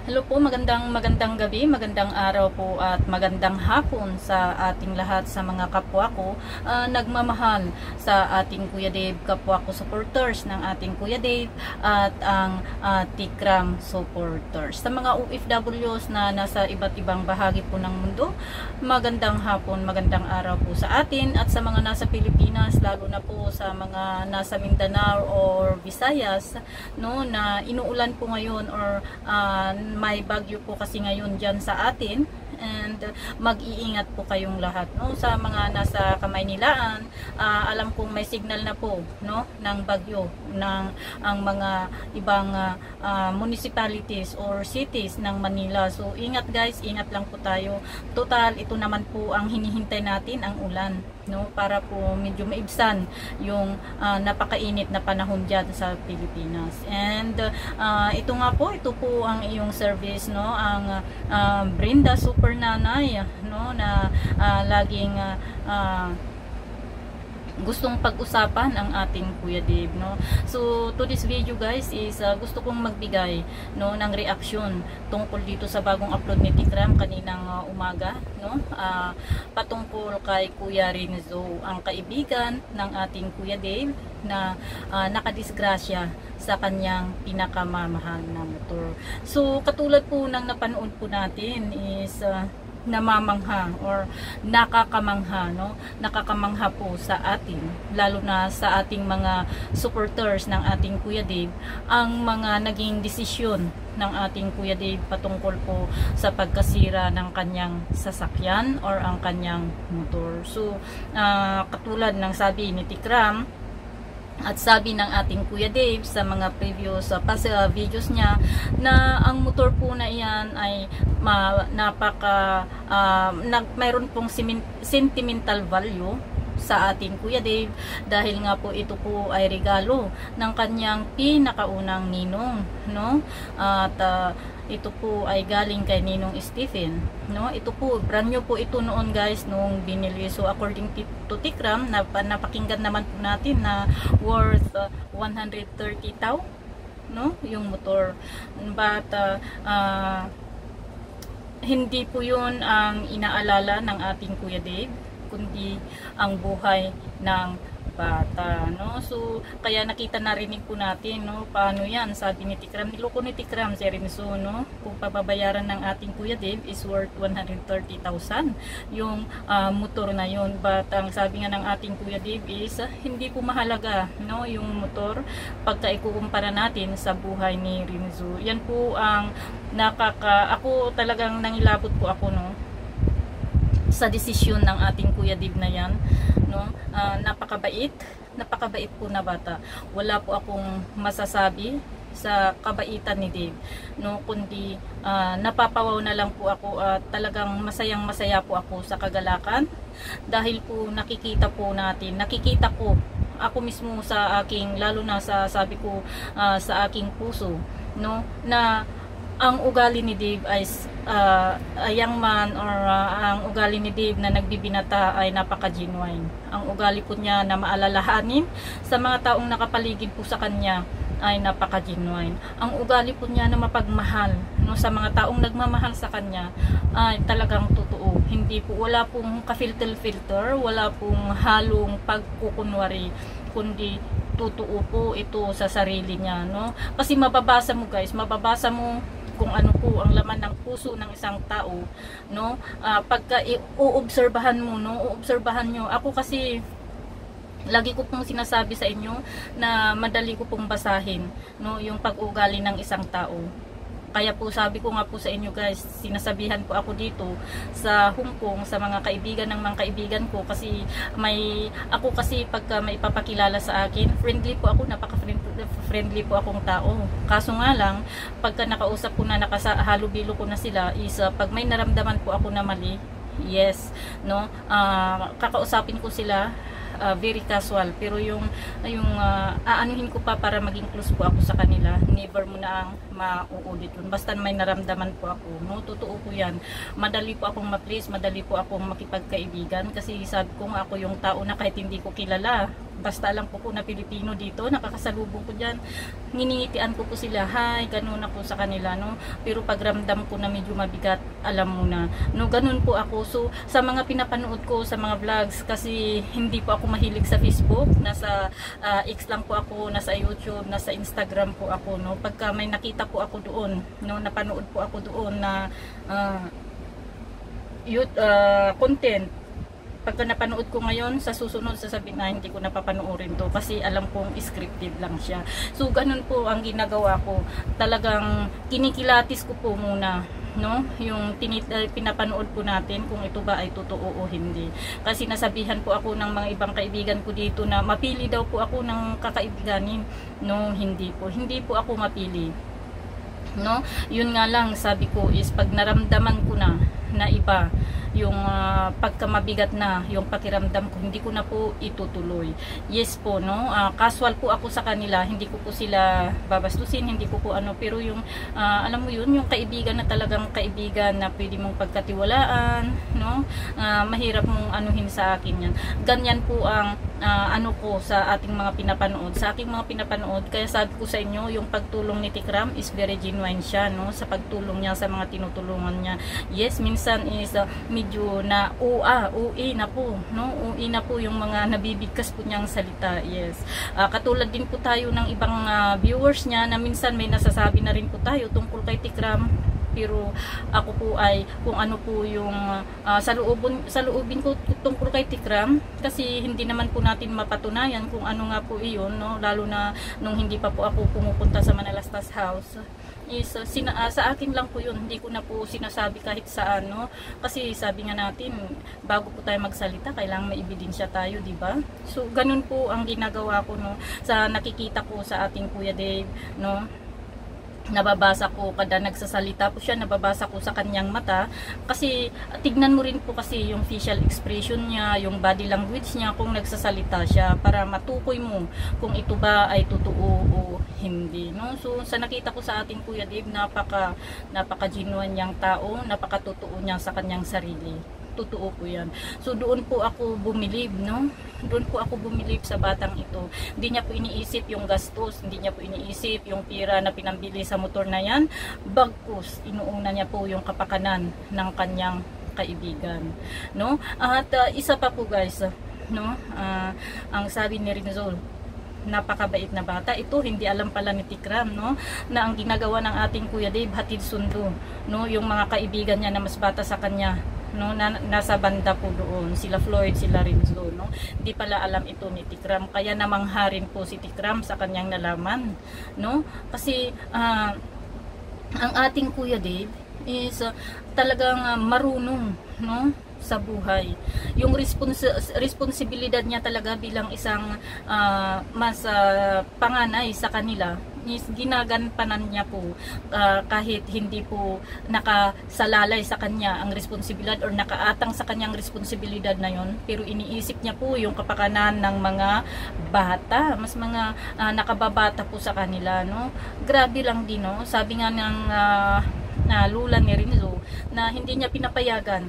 Hello po, magandang gabi, magandang araw po at magandang hapon sa ating lahat sa mga kapwa ko nagmamahal sa ating Kuya Dave, kapwa ko supporters ng ating Kuya Dave at ang Tikram supporters. Sa mga OFWs na nasa iba't ibang bahagi po ng mundo, magandang hapon, magandang araw po sa atin at sa mga nasa Pilipinas, lalo na po sa mga nasa Mindanao or Visayas, no, na inuulan po ngayon or may bagyo po kasi ngayon dyan sa atin, and mag-iingat po kayong lahat, no, sa mga nasa Kamaynilaan. Alam kong may signal na po, no, ng bagyo ng ang mga ibang municipalities or cities ng Manila. So ingat guys, ingat lang po tayo. Total ito naman po ang hinihintay natin, ang ulan, no, para po medyo maibsan yung napakainit na panahon dyan sa Pilipinas. And ito po ang iyong service, no, ang Brenda Super Nanay, no, na laging gustong pag-usapan ang ating Kuya Dave, no. So to this video guys is gusto kong magbigay, no, ng reaksyon tungkol dito sa bagong upload ni Tikram kaninang umaga, no, patungkol kay Kuya Renzo, ang kaibigan ng ating Kuya Dave na nakadisgrasya sa kanyang pinakamamahal na motor. So katulad po ng napanood po natin is namamangha or nakakamangha, no, nakakamangha po sa atin, lalo na sa ating mga supporters ng ating Kuya Dave, ang mga naging desisyon ng ating Kuya Dave patungkol po sa pagkasira ng kanyang sasakyan or ang kanyang motor. So katulad ng sabi ni Tikram at sabi ng ating Kuya Dave sa mga previous past videos niya, na ang motor po na iyan ay mayroon pong sentimental value sa ating Kuya Dave, dahil nga po ito po ay regalo ng kanyang pinakaunang ninong, no, at ito po ay galing kay Ninong Stephen, no. Ito po, brand new po ito noon guys nung binili. So according to Tikram, napakinggan naman po natin na worth 130,000, no, yung motor. But hindi po yun ang inaalala ng ating Kuya Dave, kundi ang buhay ng bata, no. So kaya nakita, narinig po natin, no, paano yan. Sabi ni Tikram, niloko ni Tikram si Renzo, no, kung pababayaran ng ating Kuya Dave is worth 130,000 yung motor na yun. But ang sabi nga ng ating Kuya Dave is hindi po mahalaga, no, yung motor pagka ikukumpara natin sa buhay ni Renzo. Yan po ang ako talagang nangilabot po ako, no, sa desisyon ng ating Kuya Dave na yan, no. Napakabait po na bata. Wala po akong masasabi sa kabaitan ni Dave, no, kundi napapawaw na lang po ako at talagang masayang-masaya po ako sa kagalakan, dahil po nakikita ko ako mismo sa aking, lalo na sa sabi ko sa aking puso, no, na ang ugali ni Dave ay young man, or ang ugali ni Dave na nagbibinata ay napaka-genuine. Ang ugali po niya na maalalahanin sa mga taong nakapaligid po sa kanya ay napaka-genuine. Ang ugali po niya na mapagmahal, no, sa mga taong nagmamahal sa kanya ay talagang totoo. Hindi po, wala pong ka-filter, wala pong halong pagkukunwari, kundi totoo po ito sa sarili niya, no. Kasi mababasa mo guys, mababasa mo kung ano po ang laman ng puso ng isang tao, no. Pagka uobserbahan mo, no, uobserbahan nyo. Ako kasi lagi ko pong sinasabi sa inyo na madali ko pong basahin, no, yung pag-ugali ng isang tao. Kaya po sabi ko nga po sa inyo guys, sinasabihan po ako dito sa Hong Kong sa mga kaibigan ng mga kaibigan ko, kasi ako kasi pagka may papakilala sa akin, friendly po ako, napaka-friendly po akong tao. Kaso nga lang, pagka nakausap ko na, nakahalubilo ko na sila, is pag may naramdaman po ako na mali, yes, no, kakausapin ko sila very casual, pero yung aanuhin ko pa para maging close po ako sa kanila, never mo na ang mauulit yun. Basta may naramdaman po ako, no? Totoo po yan. Madali po akong ma-please, madali po akong makipagkaibigan kasi sabi ko nga ako yung tao na kahit hindi ko kilala, basta lang po na Pilipino dito, nakakasalubong ko dyan, nginingitian ko po sila, hi, ganun ako sa kanila, no? Pero pag ramdam ko na medyo mabigat, alam mo na, no? Ganun po ako. So, sa mga pinapanood ko, sa mga vlogs, kasi hindi po ako mahilig sa Facebook, nasa X lang po ako, nasa YouTube, nasa Instagram po ako, no? Pagka may nakita po ako doon, no? Napanood po ako doon na content, pagka napanood ko ngayon, sa susunod sasabihin na hindi ko napapanoorin to kasi alam kong scripted lang siya. So ganun po ang ginagawa ko. Talagang kinikilatis ko po muna, no, yung pinapanood po natin kung ito ba ay totoo o hindi. Kasi nasabihan po ako ng mga ibang kaibigan ko dito na mapili daw po ako ng kakaibiganin. No, hindi po ako mapili. No, yun nga lang sabi ko is pag naramdaman ko na iba yung pagkamabigat na yung pakiramdam ko, hindi ko na po itutuloy. Yes po, no, casual po ako sa kanila, hindi ko po sila babastusin, hindi ko po ano, pero yung alam mo yun, yung kaibigan na talagang kaibigan na pwede mong pagkatiwalaan, no, mahirap mong anuhin sa akin yan. Ganyan po ang ano ko sa ating mga pinapanood, sa aking mga pinapanood. Kaya sabi ko sa inyo, yung pagtulong ni Tikram is very genuine siya, no, sa pagtulong niya sa mga tinutulungan niya. Yes, minsan is medyo na UE na po, no, UE na po yung mga nabibigkas po niyang salita. Yes, katulad din po tayo ng ibang viewers niya na minsan may nasasabi na rin po tayo tungkol kay Tikram, pero ako po ay kung ano po yung sa loobin ko tungkol kay Tikram, kasi hindi naman po natin mapatunayan kung ano nga po iyon, no, lalo na nung hindi pa po ako pumupunta sa Manalastas House. Is sa akin lang po yun, hindi ko na po sinasabi kahit saan, no, kasi sabi nga natin bago po tayo magsalita kailangan may ebidensya tayo, di ba? So ganun po ang ginagawa ko, no, sa nakikita ko sa ating Kuya Dave, no. Nababasa ko kada nagsasalita po siya, nababasa ko sa kanyang mata, kasi tignan mo rin po kasi yung facial expression niya, yung body language niya kung nagsasalita siya, para matukoy mo kung ito ba ay totoo o hindi, no. So sa nakita ko sa ating Kuya Dave, napaka genuine niyang tao, napakatotoo niya sa kanyang sarili. Totoo po yan. So doon po ako bumilib, no? Doon po ako bumilib sa batang ito. Hindi niya po iniisip yung gastos, hindi niya po iniisip yung pira na pinambili sa motor na yan. Bagkus, inuuna niya po yung kapakanan ng kanyang kaibigan, no? At isa pa po guys, no? Ang sabi ni Rinzol, napakabait na bata. Ito hindi alam pala ni Tikram, no, na ang ginagawa ng ating Kuya Dave, hatid sundo, no, yung mga kaibigan niya na mas bata sa kanya, no, nasa banda po doon, sila Floyd, sila Rinzo, no, hindi pala alam ito ni Tikram, kaya namangharin po si Tikram sa kanyang nalaman, no, kasi ang ating Kuya Dave is talagang marunong, no, sa buhay. Yung responsibilidad niya talaga bilang isang mas panganay sa kanila is ginagampanan niya po, kahit hindi po nakasalalay sa kanya ang responsibilidad or nakaatang sa kanyang responsibilidad na yon, pero iniisip niya po yung kapakanan ng mga bata, mas mga nakababata po sa kanila, no. Grabe lang din, no, sabi nga ng lula ni Rinzo na hindi niya pinapayagan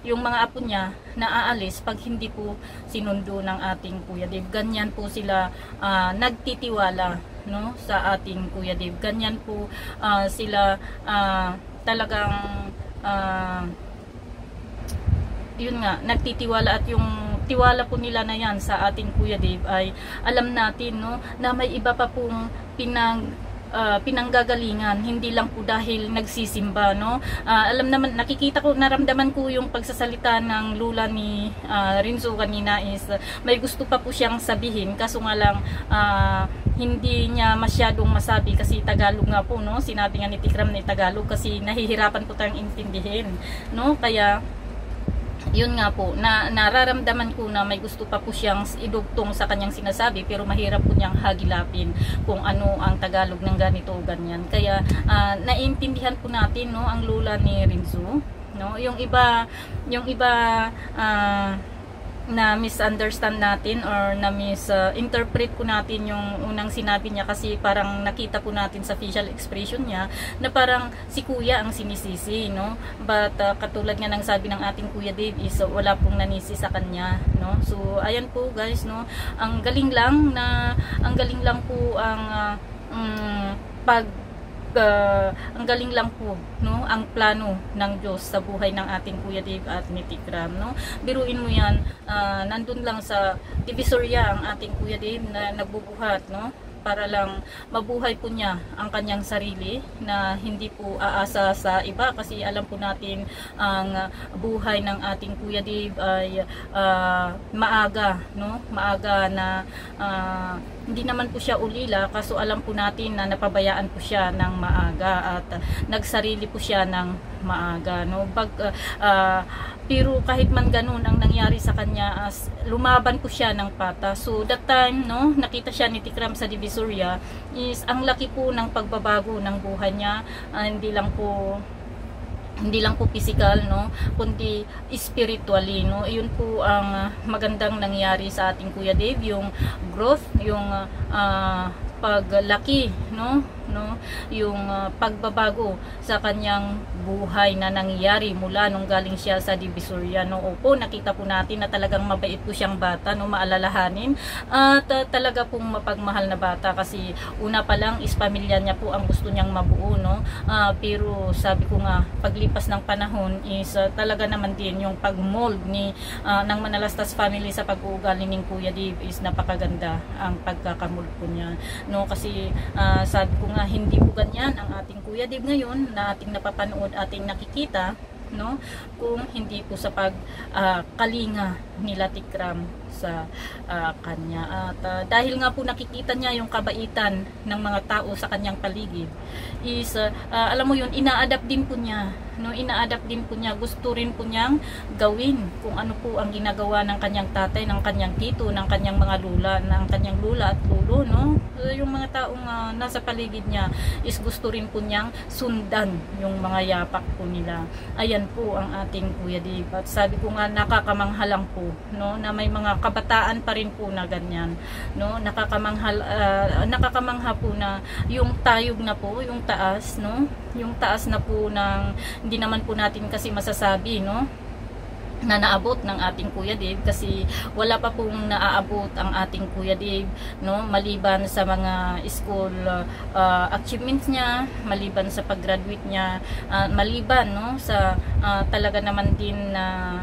yung mga apo niya na aalis pag hindi po sinundo ng ating Kuya Dave. Ganyan po sila nagtitiwala, no, sa ating Kuya Dave. Ganyan po sila talagang yun nga, nagtitiwala, at yung tiwala po nila na yan sa ating Kuya Dave ay alam natin, no, na may iba pa pong pinanggagalingan, hindi lang po dahil nagsisimba, no. Alam naman, nakikita ko, naramdaman ko yung pagsasalita ng lula ni Rinzo kanina is may gusto pa po siyang sabihin, kaso nga lang hindi niya masyadong masabi kasi Tagalog nga po, no. Sinabi nga ni Tikram na Tagalog kasi nahihirapan po tayong intindihin, no. Kaya yun nga po, nararamdaman ko na may gusto pa po siyang idugtong sa kanyang sinasabi, pero mahirap po niyang hagilapin kung ano ang Tagalog ng ganito o ganyan. Kaya naiintindihan po natin, no, ang lula ni Rinzo, no. Yung iba na misunderstand natin or na misinterpret po natin yung unang sinabi niya, kasi parang nakita po natin sa facial expression niya na parang si kuya ang sinisisi, no? But katulad nga ng sabi ng ating Kuya Dave is wala pong nanisi sa kanya, no? So ayan po guys, no? Ang galing lang po ang galing lang po, no, ang plano ng Diyos sa buhay ng ating Kuya Dave at ni Tikram, no? Biruin mo yan, nandun lang sa Divisoria ang ating Kuya Dave na nagbubuhat, no, para lang mabuhay po niya ang kanyang sarili, na hindi po aasa sa iba, kasi alam po natin ang buhay ng ating Kuya Dave ay maaga, no? Maaga na hindi naman po siya ulila, kaso alam po natin na napabayaan po siya ng maaga at nagsarili po siya ng maaga, no? Pero kahit man ganun ang nangyari sa kanya, as lumaban po siya ng pata. So that time, no, nakita siya ni Tikram sa Divisoria, is ang laki po ng pagbabago ng buhay niya. Hindi lang po physical, no, kundi spiritually, no. Iyon po ang magandang nangyari sa ating Kuya Dave, yung growth, yung paglaki, no, yung pagbabago sa kanyang buhay na nangyari mula nung galing siya sa Divisoria, no. Opo, nakita po natin na talagang mabait po siyang bata, no, maalalahanin at talaga pong mapagmahal na bata, kasi una pa lang is pamilya niya po ang gusto niyang mabuo, no. Pero sabi ko nga, paglipas ng panahon is talaga naman din yung pagmold ng Manalastas family sa pag-uugali ng Kuya Dave is napakaganda ang pagkakamold po niya, no, kasi sabi ko nga, hindi po ganyan ang ating Kuya Dave ngayon na ating napapanood, ating nakikita, no, kung hindi po sa pagkalinga nila Tikram sa kanya. At dahil nga po nakikita niya yung kabaitan ng mga tao sa kanyang paligid, is alam mo yun, ina-adapt din po niya, no, ina-adapt din po niya, gusto rin po niyang gawin kung ano po ang ginagawa ng kanyang tatay, ng kanyang tito, ng kanyang mga lula, ng kanyang lula at lulo, no. Yung mga taong nasa paligid niya is gusto rin po niyang sundan yung mga yapak po nila. Ayan po ang ating Kuya Dave. At sabi ko nga, nakakamangha lang po, no, na may mga kabataan pa rin po na ganyan, no. Nakakamangha po na yung tayog na po, yung taas, no, yung taas na po ng hindi naman po natin kasi masasabi, no, na naabot ng ating Kuya Dave, kasi wala pa pong naaabot ang ating Kuya Dave, no, maliban sa mga school achievements niya, maliban sa pag-graduate niya, maliban, no, sa talaga naman din na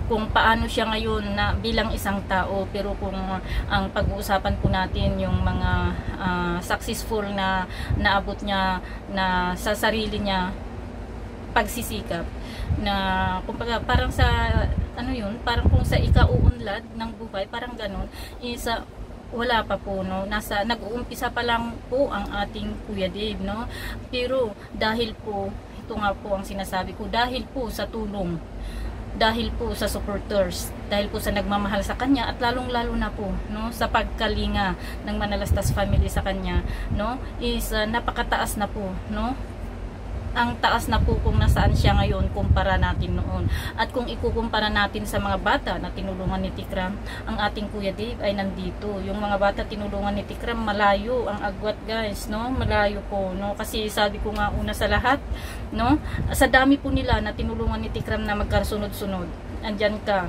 kung paano siya ngayon na bilang isang tao. Pero kung ang pag-uusapan po natin yung mga successful na naabot niya na sa sarili niya pagsisikap, na kumbaga parang sa ano yun, parang kung sa ikauunlad ng buhay, parang ganun, is wala pa po, no, nag-uumpisa pa lang po ang ating Kuya Dave, no. Pero dahil po, ito nga po ang sinasabi ko, dahil po sa tulong, dahil po sa supporters, dahil po sa nagmamahal sa kanya, at lalong-lalo na po, no, sa pagkalinga ng Manalastas family sa kanya, no, is napakataas na po, no. Ang taas na po kung nasaan siya ngayon kumpara natin noon. At kung ikukumpara natin sa mga bata na tinulungan ni Tikram, ang ating Kuya Dave ay nandito. Yung mga bata tinulungan ni Tikram, malayo ang agwat, guys, no? Malayo po, no? Kasi sabi ko nga, una sa lahat, no, sa dami po nila na tinulungan ni Tikram na magkasunod-sunod, andyan ka.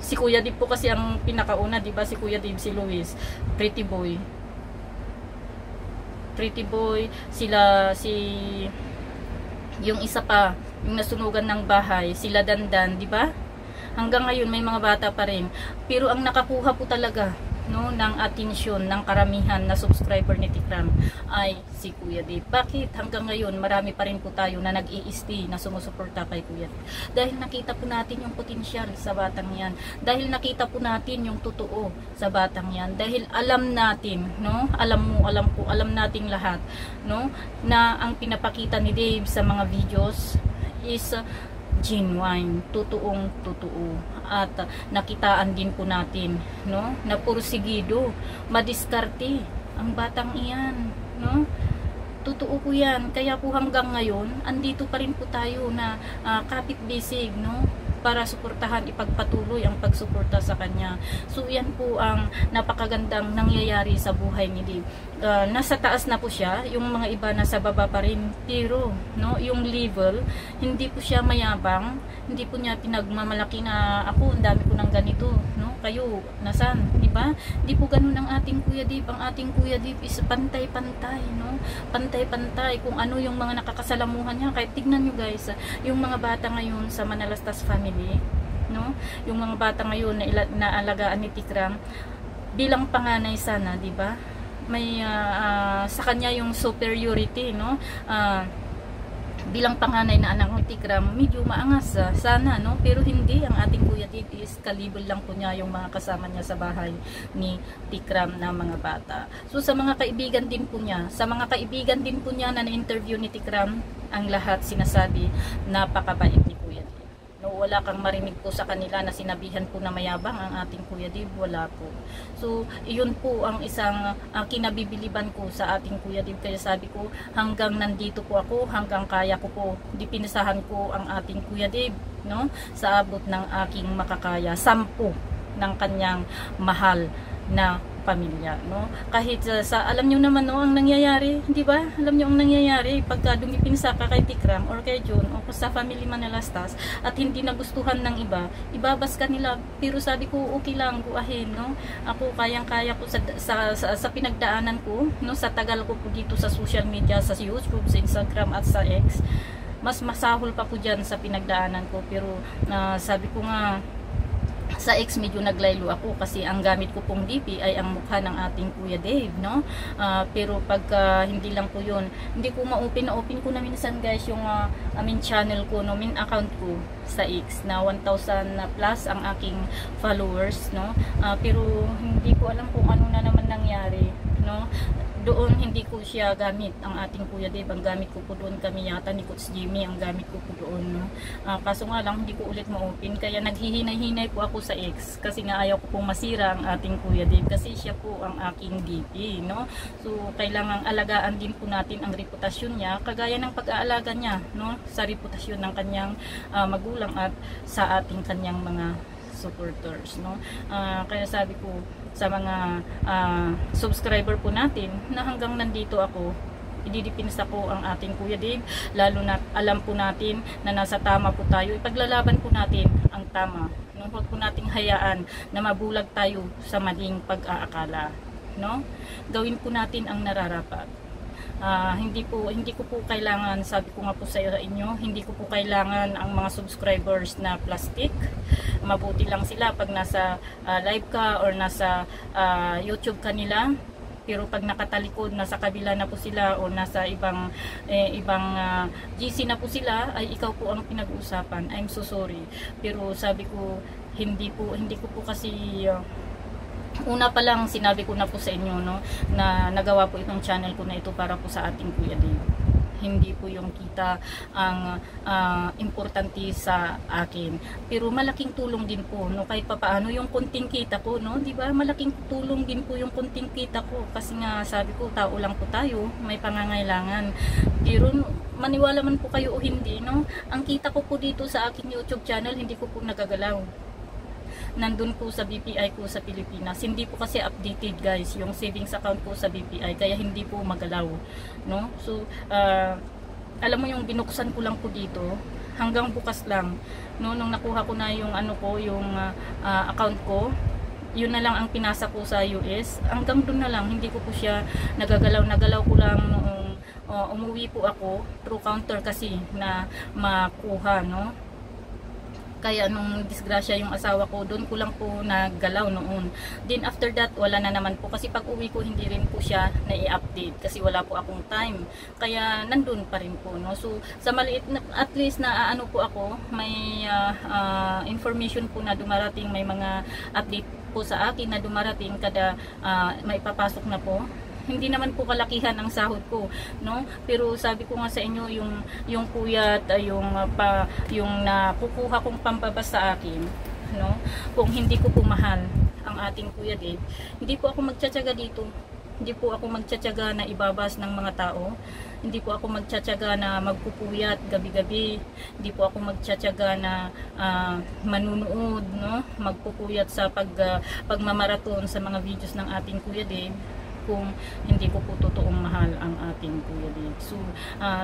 Si Kuya Dave po kasi ang pinakauna, di ba? Si Kuya Dave, si Luis, Pretty Boy, yung isa pa, yung nasunugan ng bahay, sila Dandan, di ba? Hanggang ngayon may mga bata pa rin. Pero ang nakakuha po talaga, no, ng atensyon ng karamihan na subscriber ni Tikram ay si Kuya Dave. Bakit hanggang ngayon marami pa rin po tayo na nag-i-stay, na sumusuporta kay Kuya Dave? Dahil nakita po natin yung potensyal sa batang yan. Dahil nakita po natin yung totoo sa batang yan. Dahil alam natin, no, alam nating lahat, no, na ang pinapakita ni Dave sa mga videos is genuine, totoong totoo. At nakitaan din po natin, no, na pursigido, madiskarte ang batang iyan, no. Totoo po yan. Kaya po hanggang ngayon andito pa rin po tayo na kapit bisig, no, para suportahan, ipagpatuloy ang pagsuporta sa kanya. So yan po ang napakagandang nangyayari sa buhay ni Dave. Nasa taas na po siya, yung mga iba nasa baba pa rin, pero no, yung level, hindi po siya mayabang, hindi po niya pinagmamalaki na ako, ang dami ko ng ganito, no? Kayo, nasan, di ba? Hindi po ganun ang ating Kuya Dave. Ang ating Kuya Dave is pantay-pantay, no? Pantay-pantay kung ano yung mga nakakasalamuhan niya. Kahit tignan nyo guys, yung mga bata ngayon sa Manalastas family, no? Yung mga bata ngayon na naalagaan ni Tikram, bilang panganay sana, di ba? May sa kanya yung superiority, no? Bilang panganay na anak ng Tikram, medyo maangas sana, no? Pero hindi, ang ating Kuya Dave is kalibol lang po niya yung mga kasama niya sa bahay ni Tikram na mga bata. So sa mga kaibigan din po niya, na na-interview ni Tikram, ang lahat sinasabi napakabait ni Kuya Dave. No, wala kang marinig po sa kanila na sinabihan po na mayabang ang ating Kuya Dave, wala po. So, iyon po ang isang kinabibiliban ko sa ating Kuya Dave. Kaya sabi ko, hanggang nandito po ako, hanggang kaya ko po, dipinisahan ko ang ating Kuya Dave, no? Sa abot ng aking makakaya, 10 ng kanyang mahal na pamilya, no? Kahit sa alam niyo naman, no, ang nangyayari, di ba? Alam niyo ang nangyayari pagka dumipinsa ka kay Tikram or kay John o sa family Manalastas at hindi nagustuhan ng iba, ibabas ka nila. Pero sabi ko, okay lang, go ahead, no? Ako kayang-kaya ko sa pinagdaanan ko, no, sa tagal ko po dito sa social media, sa YouTube, sa Instagram at sa X. Mas masahol pa po diyan sa pinagdaanan ko, pero sabi ko nga, sa X medyo naglaylo ako kasi ang gamit ko pong DP ay ang mukha ng ating Kuya Dave, no? Pero pag hindi lang po yun, hindi ko ma-open ko na minsan guys yung channel ko, no, account ko sa X na 1,000 na plus ang aking followers, no? Pero hindi ko alam kung ano na naman nangyari, no? Doon hindi ko siya gamit ang ating Kuya Dave. Ang gamit ko po doon, kami yata ni Coach Jimmy ang gamit ko po doon, no? Kaso nga lang hindi ko ulit ma-open, kaya naghihinay-hinay po ako sa X kasi nga ayaw ko pong masira ang ating Kuya Dave kasi siya po ang aking DP, no? So kailangang alagaan din po natin ang reputasyon niya kagaya ng pag-aalaga niya, no, sa reputasyon ng kanyang magulang at sa ating kanyang mga supporters, no? Kaya sabi ko sa mga subscriber po natin na hanggang nandito ako, ididipinsa ko ang ating Kuya Dave, lalo na alam po natin na nasa tama po tayo, ipaglalaban po natin ang tama, no? Huwag po nating hayaan na mabulag tayo sa maling pag-aakala, no? Gawin po natin ang nararapat. Hindi ko po kailangan, sabi ko nga po sa inyo, hindi ko po kailangan ang mga subscribers na plastic. Mabuti lang sila pag nasa live ka or nasa YouTube kanila. Pero pag nakatalikod, nasa kabila na po sila o nasa ibang GC na po sila, ay ikaw po ang pinag-uusapan. I'm so sorry. Pero sabi ko, hindi ko po kasi una pa lang sinabi ko na po sa inyo, no, na nagawa po itong channel ko na ito para po sa ating Kuya Dave. Hindi po yung kita ang importante sa akin, pero malaking tulong din po, no, kahit papaano yung kunting kita ko, no, di ba, malaking tulong din po yung kunting kita ko kasi nga sabi ko, tao lang po tayo, may pangangailangan. Pero maniwala man po kayo o hindi, no, ang kita ko po dito sa aking YouTube channel, hindi ko po nagagalaw. Nandun po sa BPI ko sa Pilipinas. Hindi po kasi updated guys yung savings account ko sa BPI, kaya hindi po magalaw, no? So alam mo yung binuksan ko lang po dito hanggang bukas lang, no, nung nakuha ko na yung yung account ko, yun na lang ang pinasa ko sa US, hanggang doon na lang, hindi ko po siya nagalaw ko lang noong umuwi po ako through counter kasi na makuha, no? Kaya nung disgrasya yung asawa ko, doon ko lang po naggalaw noon. Then after that, wala na naman po. Kasi pag uwi ko, hindi rin po siya na-i-update. Kasi wala po akong time. Kaya nandun pa rin po, no? So, sa maliit na, at least na po ako, may information po na dumarating, may mga update po sa akin na dumarating kada may papasok na po. Hindi naman po kalakihan ang sahod ko, no? Pero sabi ko nga sa inyo, yung puyat, yung nakukuha kong pambabas sa akin, no? Kung hindi ko po mahal ang ating Kuya Dave, hindi po ako magtsatsaga dito. Hindi po ako magtsatsaga na ibabas ng mga tao. Hindi po ako magtsatsaga na magpupuyat gabi-gabi. Hindi po ako magtsatsaga na manunood, no? Magpupuyat sa pagmamaraton sa mga videos ng ating Kuya Dave kung hindi ko po totoong mahal ang ating Kuya Dave. So,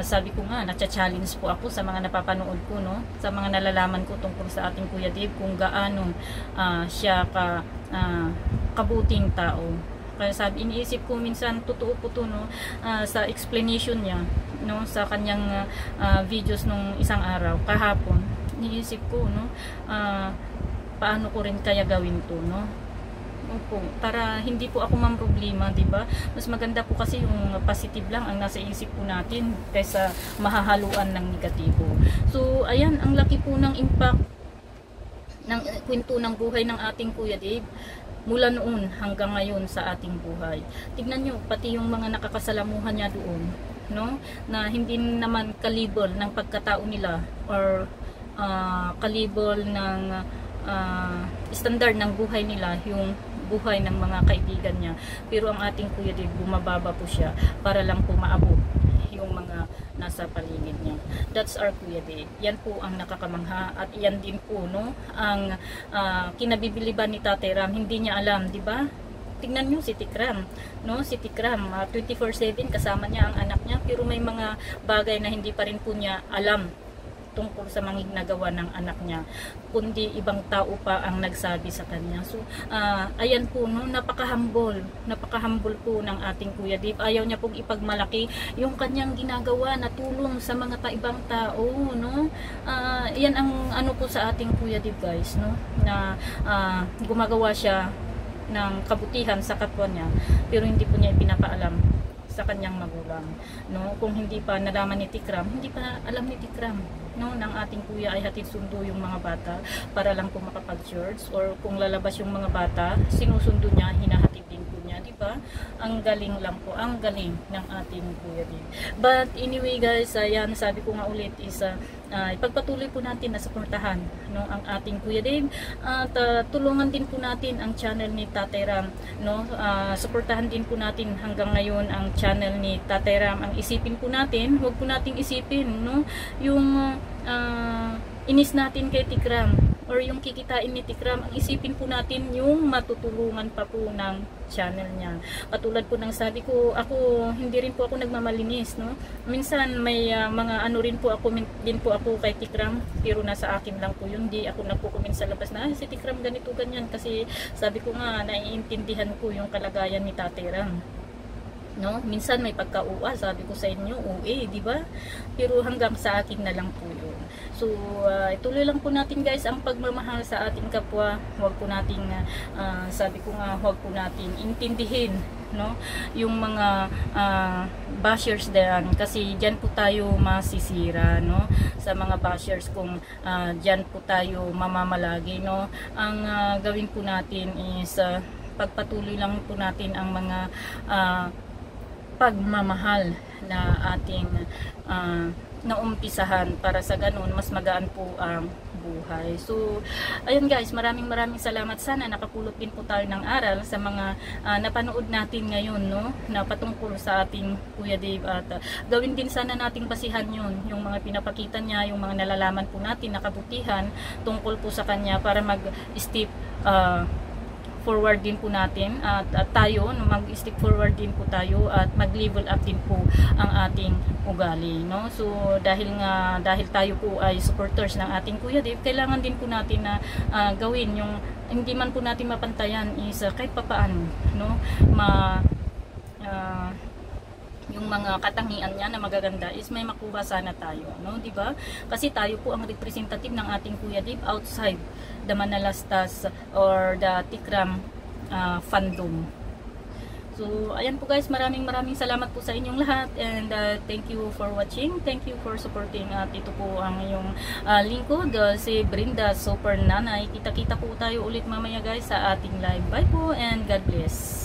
sabi ko nga, natcha-challenge po ako sa mga napapanood ko, no? Sa mga nalalaman ko tungkol sa ating Kuya Dave kung gaano siya kabuting tao. Kaya sabi, iniisip ko minsan, totoo po to, no? Sa explanation niya, no? Sa kanyang videos nung isang araw, kahapon, iniisip ko, no? Paano ko rin kaya gawin to, no? Opo, para hindi po ako mamroblema, di ba? Mas maganda po kasi yung positive lang ang nasa isip po natin kaysa mahahaluan ng negatibo. So, ayan, ang laki po ng impact ng kwento ng buhay ng ating Kuya Dave mula noon hanggang ngayon sa ating buhay. Tignan nyo, pati yung mga nakakasalamuhan niya doon, no? Na hindi naman kalibol ng pagkatao nila or kalibol ng standard ng buhay nila, yung buhay ng mga kaibigan niya. Pero ang ating Kuya Dave, bumababa po siya para lang po maabot yung mga nasa paligid niya. That's our Kuya Dave. Yan po ang nakakamangha at yan din po, no, ang kinabibiliban ni Tatay Ram. Hindi niya alam, di ba? Tingnan niyo si Tikram, no? Si Tikram 24/7 kasama niya ang anak niya, pero may mga bagay na hindi pa rin po niya alam tungkol sa mga ginagawa ng anak niya, kundi ibang tao pa ang nagsabi sa kanya. So, ayan po, no, napaka-humble po ng ating Kuya Dave. Ayaw niya pong ipagmalaki yung kanyang ginagawa na tulong sa mga ibang tao, no? Yan ang ano po sa ating Kuya Dave, guys, no? Na gumagawa siya ng kabutihan sa kapwa niya, pero hindi po niya ipinapaalam sa kanyang magulang, no? Kung hindi pa nalaman ni Tikram, hindi pa alam ni Tikram, no, ng ating kuya ay hatid sundo yung mga bata para lang po makapag-church, or kung lalabas yung mga bata, sinusundo niya, hinahatid din po niya, di ba? Ang galing lang po, ang galing ng ating Kuya Dave. But anyway, guys, ayan, sabi ko nga ulit is ipagpatuloy po natin na suportahan, no, ang ating Kuya Dave, at tulungan din po natin ang channel ni Tatay Ram, no? Suportahan din po natin hanggang ngayon ang channel ni Tatay Ram. Ang isipin po natin, huwag po nating isipin, no, yung inis natin kay Tikram or yung kikitain ni Tikram. Ang isipin po natin yung matutulungan pa po ng channel niya. Katulad po ng sabi ko, ako hindi rin po ako nagmamalinis, no? Minsan may mga ano rin po ako din po ako kay Tikram, pero nasa akin lang po yun. Di ako nagko-comment sa labas na si Tikram ganito ganyan, kasi sabi ko nga naiintindihan ko yung kalagayan ni Tatay Ram, no? Minsan may pagka-uwa, sabi ko sa inyo, di ba? Pero hanggang sa akin na lang po yun. So, ituloy lang po natin, guys, ang pagmamahal sa ating kapwa. Huwag po nating, sabi ko nga, huwag po nating intindihin, no, yung mga bashers diyan, kasi diyan po tayo masisira, no, sa mga bashers, kung diyan po tayo mamamalagi, no. Ang gawin po natin is pagpatuloy lang po natin ang mga pagmamahal na ating naumpisahan, para sa ganun mas magaan po ang buhay. So, ayun guys, maraming salamat. Sana nakapulot din po tayo ng aral sa mga napanood natin ngayon, no, na patungkol sa ating Kuya Dave, at gawin din sana nating basihan yun, yung mga pinapakita niya, yung mga nalalaman po natin na kabutihan tungkol po sa kanya, para mag-step forward din po natin, at tayo, no, mag-step forward din po tayo, at mag-level up din po ang ating ugali, no. So dahil tayo po ay supporters ng ating Kuya Dave, kailangan din po natin na gawin yung hindi man po natin mapantayan is kahit papaano, no, yung mga katangian niya na magaganda is may makuha sana tayo, no, di ba? Kasi tayo po ang representative ng ating Kuya Dave outside the Manalastas or the Tikram fandom. So, ayan po guys, maraming salamat po sa inyong lahat, and thank you for watching, thank you for supporting, at ito po ang inyong lingkod, si Brenda Super Nanay. Kita-kita po tayo ulit mamaya guys sa ating live. Bye po and God bless.